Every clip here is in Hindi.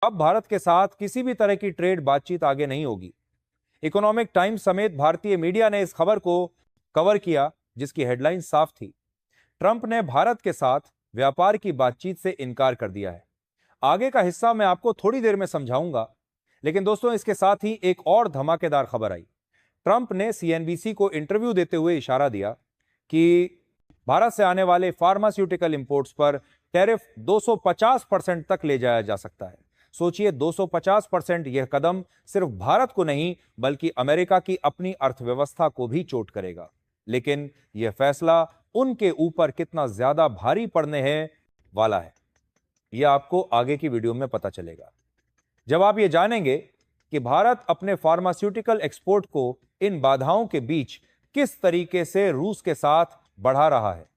अब भारत के साथ किसी भी तरह की ट्रेड बातचीत आगे नहीं होगी। इकोनॉमिक टाइम्स समेत भारतीय मीडिया ने इस खबर को कवर किया, जिसकी हेडलाइन साफ थी, ट्रंप ने भारत के साथ व्यापार की बातचीत से इनकार कर दिया है। आगे का हिस्सा मैं आपको थोड़ी देर में समझाऊंगा, लेकिन दोस्तों इसके साथ ही एक और धमाकेदार खबर आई। ट्रंप ने सीएनबीसी को इंटरव्यू देते हुए इशारा दिया कि भारत से आने वाले फार्मास्यूटिकल इंपोर्ट्स पर टैरिफ 250% तक ले जाया जा सकता है। सोचिए, 250%। यह कदम सिर्फ भारत को नहीं बल्कि अमेरिका की अपनी अर्थव्यवस्था को भी चोट करेगा। लेकिन यह फैसला उनके ऊपर कितना ज्यादा भारी पड़ने है वाला है, यह आपको आगे की वीडियो में पता चलेगा, जब आप यह जानेंगे कि भारत अपने फार्मास्यूटिकल एक्सपोर्ट को इन बाधाओं के बीच किस तरीके से रूस के साथ बढ़ा रहा है।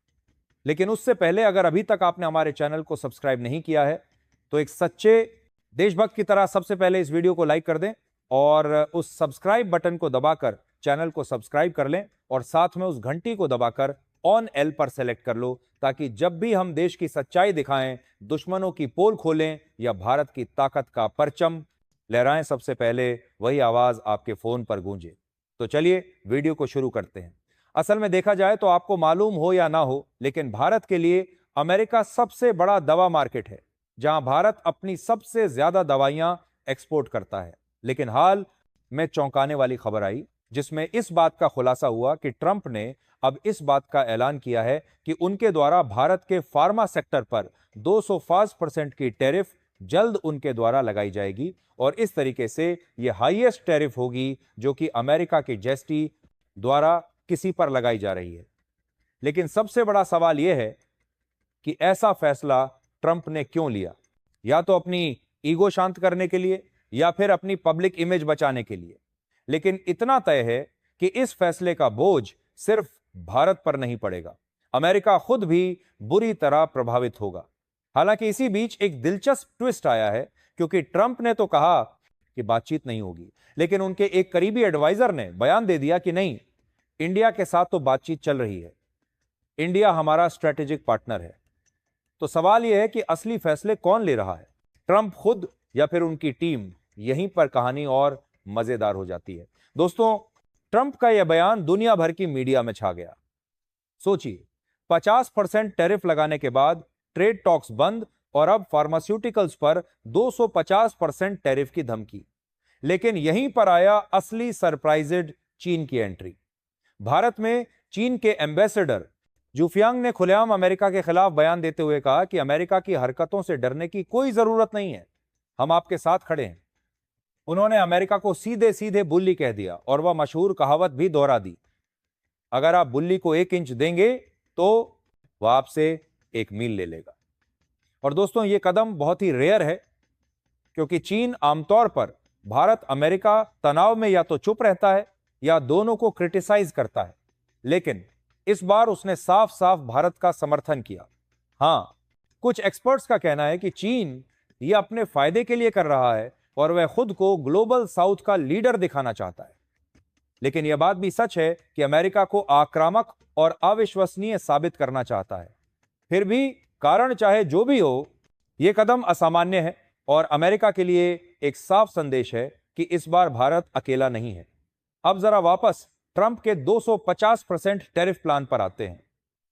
लेकिन उससे पहले, अगर अभी तक आपने हमारे चैनल को सब्सक्राइब नहीं किया है तो एक सच्चे देशभक्त की तरह सबसे पहले इस वीडियो को लाइक कर दें और उस सब्सक्राइब बटन को दबाकर चैनल को सब्सक्राइब कर लें और साथ में उस घंटी को दबाकर ऑन एल पर सेलेक्ट कर लो, ताकि जब भी हम देश की सच्चाई दिखाएं, दुश्मनों की पोल खोलें या भारत की ताकत का परचम लहराएं, सबसे पहले वही आवाज आपके फोन पर गूंजे। तो चलिए वीडियो को शुरू करते हैं। असल में देखा जाए तो आपको मालूम हो या ना हो, लेकिन भारत के लिए अमेरिका सबसे बड़ा दवा मार्केट है, जहां भारत अपनी सबसे ज्यादा दवाइयां एक्सपोर्ट करता है। लेकिन हाल में चौंकाने वाली खबर आई, जिसमें इस बात का खुलासा हुआ कि ट्रंप ने अब इस बात का ऐलान किया है कि उनके द्वारा भारत के फार्मा सेक्टर पर 205% की टैरिफ जल्द उनके द्वारा लगाई जाएगी और इस तरीके से यह हाईएस्ट टैरिफ होगी जो कि अमेरिका की जीएसटी द्वारा किसी पर लगाई जा रही है। लेकिन सबसे बड़ा सवाल यह है कि ऐसा फैसला ट्रंप ने क्यों लिया, या तो अपनी ईगो शांत करने के लिए या फिर अपनी पब्लिक इमेज बचाने के लिए। लेकिन इतना तय है कि इस फैसले का बोझ सिर्फ भारत पर नहीं पड़ेगा, अमेरिका खुद भी बुरी तरह प्रभावित होगा। हालांकि इसी बीच एक दिलचस्प ट्विस्ट आया है, क्योंकि ट्रंप ने तो कहा कि बातचीत नहीं होगी, लेकिन उनके एक करीबी एडवाइजर ने बयान दे दिया कि नहीं, इंडिया के साथ तो बातचीत चल रही है, इंडिया हमारा स्ट्रेटेजिक पार्टनर है। तो सवाल यह है कि असली फैसले कौन ले रहा है, ट्रंप खुद या फिर उनकी टीम? यहीं पर कहानी और मजेदार हो जाती है। दोस्तों, ट्रंप का यह बयान दुनिया भर की मीडिया में छा गया। सोचिए, 50% टैरिफ लगाने के बाद ट्रेड टॉक्स बंद और अब फार्मास्यूटिकल्स पर 250% टैरिफ की धमकी। लेकिन यहीं पर आया असली सरप्राइजेड चीन की एंट्री। भारत में चीन के एम्बेसडर जूफियांग ने खुलेआम अमेरिका के खिलाफ बयान देते हुए कहा कि अमेरिका की हरकतों से डरने की कोई जरूरत नहीं है, हम आपके साथ खड़े हैं। उन्होंने अमेरिका को सीधे सीधे बुल्ली कह दिया और वह मशहूर कहावत भी दोहरा दी, अगर आप बुल्ली को 1 इंच देंगे तो वह आपसे 1 मील ले लेगा। और दोस्तों, यह कदम बहुत ही रेयर है, क्योंकि चीन आमतौर पर भारत अमेरिका तनाव में या तो चुप रहता है या दोनों को क्रिटिसाइज करता है, लेकिन इस बार उसने साफ साफ भारत का समर्थन किया। हां, कुछ एक्सपर्ट्स का कहना है कि चीन यह अपने फायदे के लिए कर रहा है और वह खुद को ग्लोबल साउथ का लीडर दिखाना चाहता है। लेकिन यह बात भी सच है कि अमेरिका को आक्रामक और अविश्वसनीय साबित करना चाहता है। फिर भी कारण चाहे जो भी हो, यह कदम असामान्य है और अमेरिका के लिए एक साफ संदेश है कि इस बार भारत अकेला नहीं है। अब जरा वापस ट्रंप के 250% टैरिफ प्लान पर आते हैं।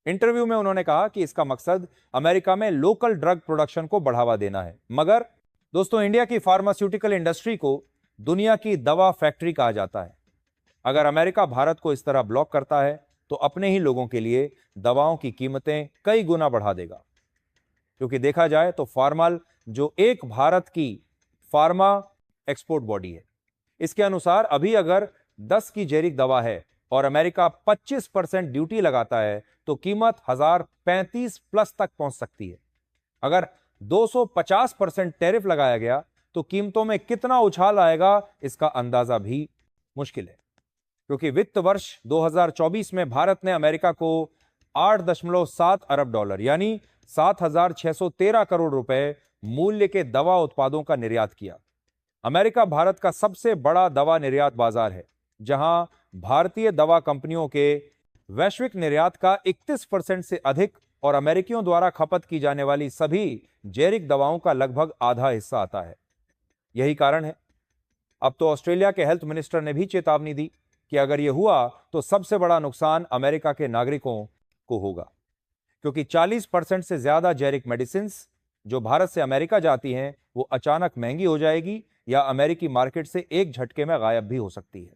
इंटरव्यू में उन्होंने कहा कि इसका मकसद अमेरिका में लोकल ड्रग प्रोडक्शन को बढ़ावा देना है। मगर दोस्तों, इंडिया की फार्मास्यूटिकल इंडस्ट्री को दुनिया की दवा फैक्ट्री कहा जाता है। अगर अमेरिका भारत को इस तरह ब्लॉक करता है तो अपने ही लोगों के लिए दवाओं की कीमतें कई गुना बढ़ा देगा। क्योंकि देखा जाए तो फार्माल, जो एक भारत की फार्मा एक्सपोर्ट बॉडी है, इसके अनुसार अभी अगर 10 की जेरिक दवा है और अमेरिका 25% ड्यूटी लगाता है तो कीमत 1035 प्लस तक पहुंच सकती है। अगर 250% टैरिफ लगाया गया तो कीमतों में कितना उछाल आएगा, इसका अंदाजा भी मुश्किल है। क्योंकि वित्त वर्ष 2024 में भारत ने अमेरिका को 8.7 अरब डॉलर यानी 7,613 करोड़ रुपए मूल्य के दवा उत्पादों का निर्यात किया। अमेरिका भारत का सबसे बड़ा दवा निर्यात बाजार है, जहां भारतीय दवा कंपनियों के वैश्विक निर्यात का 31% से अधिक और अमेरिकियों द्वारा खपत की जाने वाली सभी जेरिक दवाओं का लगभग आधा हिस्सा आता है। यही कारण है अब तो ऑस्ट्रेलिया के हेल्थ मिनिस्टर ने भी चेतावनी दी कि अगर यह हुआ तो सबसे बड़ा नुकसान अमेरिका के नागरिकों को होगा, क्योंकि 40% से ज्यादा जेरिक मेडिसिन जो भारत से अमेरिका जाती हैं वो अचानक महंगी हो जाएगी या अमेरिकी मार्केट से एक झटके में गायब भी हो सकती है।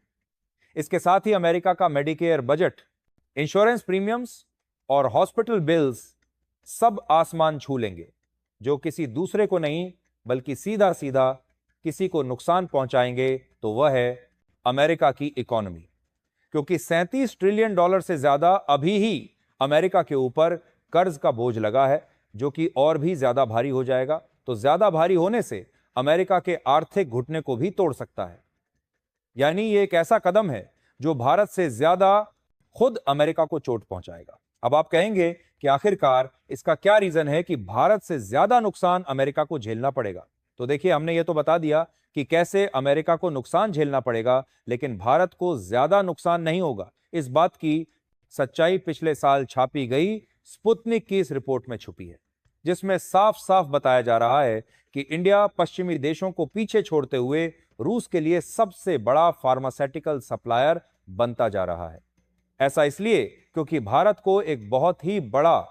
इसके साथ ही अमेरिका का मेडिकेयर बजट, इंश्योरेंस प्रीमियम्स और हॉस्पिटल बिल्स सब आसमान छू लेंगे, जो किसी दूसरे को नहीं बल्कि सीधा सीधा किसी को नुकसान पहुंचाएंगे, तो वह है अमेरिका की इकोनॉमी। क्योंकि $37 ट्रिलियन से ज्यादा अभी ही अमेरिका के ऊपर कर्ज का बोझ लगा है, जो कि और भी ज्यादा भारी हो जाएगा। तो ज्यादा भारी होने से अमेरिका के आर्थिक घुटने को भी तोड़ सकता है। यानी ये एक ऐसा कदम है जो भारत से ज्यादा खुद अमेरिका को चोट पहुंचाएगा। अब आप कहेंगे कि आखिरकार इसका क्या रीजन है कि भारत से ज्यादा नुकसान अमेरिका को झेलना पड़ेगा। तो देखिए, हमने ये तो बता दिया कि कैसे अमेरिका को नुकसान झेलना पड़ेगा, लेकिन भारत को ज्यादा नुकसान नहीं होगा। इस बात की सच्चाई पिछले साल छापी गई स्पुतनिक की इस रिपोर्ट में छुपी है, जिसमें साफ साफ बताया जा रहा है कि इंडिया पश्चिमी देशों को पीछे छोड़ते हुए रूस के लिए सबसे बड़ा फार्मास्यूटिकल सप्लायर बनता जा रहा है। ऐसा इसलिए क्योंकि भारत को एक बहुत ही बड़ा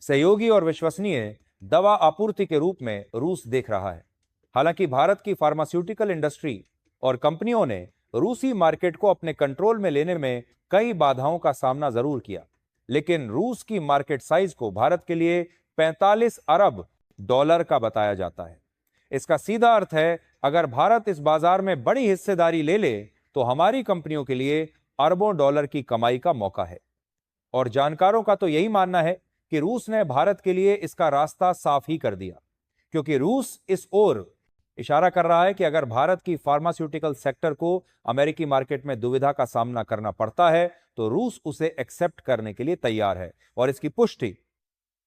सहयोगी और विश्वसनीय दवा आपूर्ति के रूप में रूस देख रहा है। हालांकि भारत की फार्मास्यूटिकल इंडस्ट्री और कंपनियों ने रूसी मार्केट को अपने कंट्रोल में लेने में कई बाधाओं का सामना जरूर किया, लेकिन रूस की मार्केट साइज को भारत के लिए $45 अरब का बताया जाता है। इसका सीधा अर्थ है, अगर भारत इस बाजार में बड़ी हिस्सेदारी ले ले तो हमारी कंपनियों के लिए अरबों डॉलर की कमाई का मौका है। और जानकारों का तो यही मानना है कि रूस ने भारत के लिए इसका रास्ता साफ ही कर दिया, क्योंकि रूस इस ओर इशारा कर रहा है कि अगर भारत की फार्मास्यूटिकल सेक्टर को अमेरिकी मार्केट में दुविधा का सामना करना पड़ता है तो रूस उसे एक्सेप्ट करने के लिए तैयार है। और इसकी पुष्टि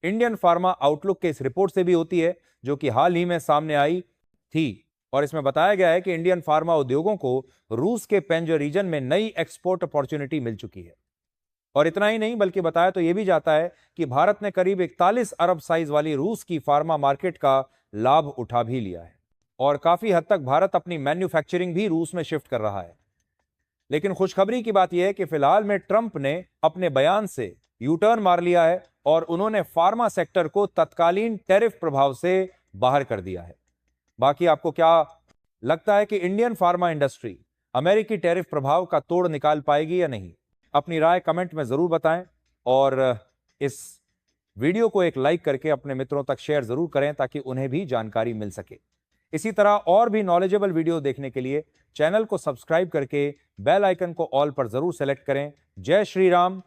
इंडियन फार्मा आउटलुक के इस रिपोर्ट से भी होती है, जो कि हाल ही में सामने आई थी। और इसमें बताया गया है कि इंडियन फार्मा उद्योगों को रूस के पेंजो रीजन में नई एक्सपोर्ट अपॉर्चुनिटी मिल चुकी है। और इतना ही नहीं, बल्कि बताया तो यह भी जाता है कि भारत ने करीब 41 अरब साइज वाली रूस की फार्मा मार्केट का लाभ उठा भी लिया है और काफी हद तक भारत अपनी मैन्युफैक्चरिंग भी रूस में शिफ्ट कर रहा है। लेकिन खुशखबरी की बात यह है कि फिलहाल में ट्रंप ने अपने बयान से यू टर्न मार लिया है और उन्होंने फार्मा सेक्टर को तत्कालीन टैरिफ प्रभाव से बाहर कर दिया है। बाकी आपको क्या लगता है कि इंडियन फार्मा इंडस्ट्री अमेरिकी टैरिफ प्रभाव का तोड़ निकाल पाएगी या नहीं? अपनी राय कमेंट में जरूर बताएं और इस वीडियो को एक लाइक करके अपने मित्रों तक शेयर जरूर करें ताकि उन्हें भी जानकारी मिल सके। इसी तरह और भी नॉलेजेबल वीडियो देखने के लिए चैनल को सब्सक्राइब करके बेल आइकन को ऑल पर जरूर सेलेक्ट करें। जय श्री राम,